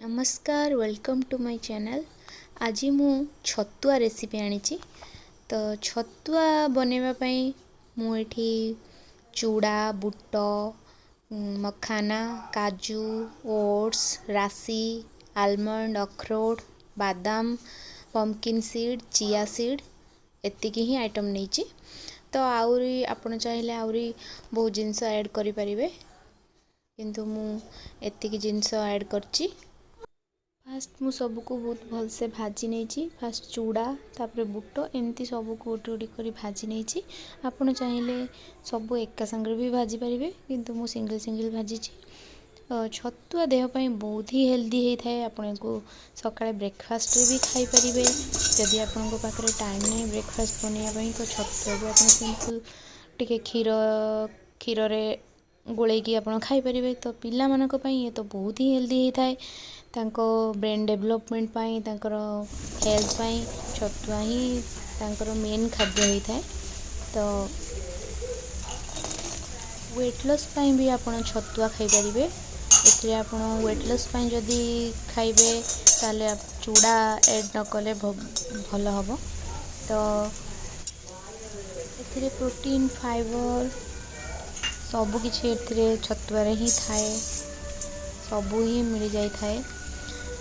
नमस्कार welcome to my channel. आज मु छतुआ रेसिपी आनी। तो छतुआ बनैबा पई मु एठी चूड़ा बुट मखाना काजू ओट्स राशि आलमंड अखरोट बादाम पम्पकिन सीड चिया सीड एतिकी ही आइटम नहीं। तो आउरी आपण चाहिए आउरी बहुत जिनस ऐड करि परिबे, किंतु मु एतिकी जिनस ऐड करची। फास्ट मु सबको बहुत भल से भाजी नहीं। फास्ट चूड़ा तापर बुट एमती सबको गोटे गोटे कर भाजी नहीं। आपड़ चाहिए सब एका संगे भी भाजी पारे, किंतु मु सिंगल सिंगल भाजी। छतुआ देहपाई बहुत ही हेल्दी होता है। आपन को सकाଳେ ब्रेकफास्ट भी खाई पारे। जदि आपण पाखे टाइम नहीं ब्रेकफास्ट बनवाई तो छतुआ भी आप सिंपल टिके क्षीर रे गोलेकी आप खाई पारे। तो पिला मानक पई ये तो बहुत ही हेल्दी होता है। तांको ब्रेन डेवलपमेंट पाई तांकर हेल्थ पाई छतुआ ही तांकर मेन खाद्य होता है। तो वेट लॉस पाई भी आपण छतुआ खाई पारे। एथिरे आपण वेट लॉस पाई जदि खाइबे ताले आप चूड़ा ऐड न कले भल हम। तो एथिरे प्रोटीन फाइबर सब किछि एथिरे छतुआ रे ही थाए, सब ही मिल जाई थाए।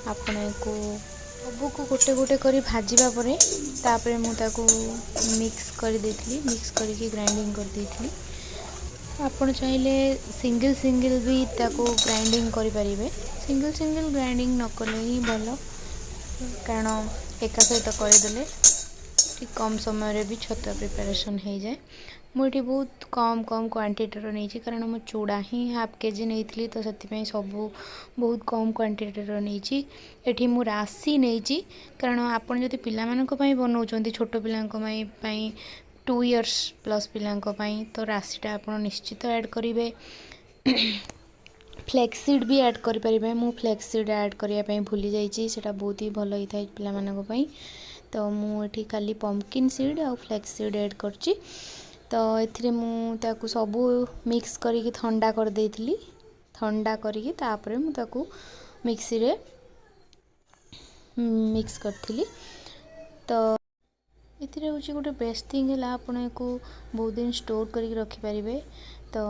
आपण को सबको गोटे गोटे करी भाजवा परे तापरे मु ताको मिक्स कर देथली, मिक्स करके ग्राइंडिंग कर देथली। आपण चाहिले सिंगल सिंगल भी ताको ग्राइंडिंग करि परिबे। सिंगल सिंगल ग्राइंडिंग न कले ही भलो, कारण एका सहित करदेले ठीक कम समय रे भी छतुआ प्रिपरेशन हो जाए। मुझे बहुत कम कम क्वांटिटीर नहीं, कारण मु चूड़ा ही हाफ केजी नहीं तो से सब बहुत कम क्वांटिटीर नहीं। एठी मु राशि नहीं, कारण आपन जदि पिला मानक पई बनाउछंती छोट पिलांक पई 2 इयर्स प्लस पिलांक पई तो राशिटा आपन निश्चित ऐड करिवे। फ्लेक्सीड भी ऐड करि परिबे। मु फ्लेक्सीड ऐड करिया पई भूली जाईची, सेटा बहुत ही भलो होई थाए पिला मानक पई। तो मु एठी खाली पम्पकिन सीड और फ्लेक्सीड ऐड करची। तो एथिरे मु ताकू सबू मिक्स करिकी ठंडा कर देइथिली। ठंडा करिकी तापरे मु ताकू मिक्सी रे मिक्स करथिली। तो एथिरे होची गोटे बेस्ट थिंग है, आपण को बहुत दिन स्टोर करिक रखि परिबे। तो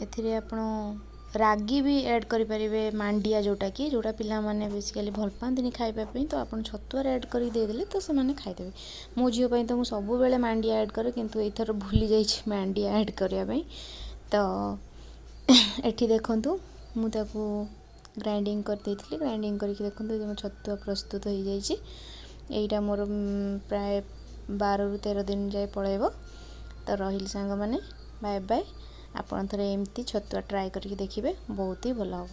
एथिरे आपण रागी भी ऐड करि परिबे, मांडिया जोटा पिला माने बेसिकली भल पांतिनी खाइबा पई। तो आपण छतुआ ऐड करि दे देले तो से माने खाइ देबे। मो जियो पई तो मु सब बेले मांडिया ऐड करे, किंतु एथर भूली जाइछि मांडिया ऐड करिया पई। तो एठी देखंतु मु ताकू ग्राइंडिंग कर देइथिली। ग्राइंडिंग करके देखंतु जे मो छतुआ प्रस्तुत हो जाइछि। एइटा मोर प्राय 12 रु 13 दिन जाय पळेबो। तो रहिल सांग माने बाय बाय। आपण थरे एमती छतुआ ट्राई करके देखिबे, बहुत ही भलो हो।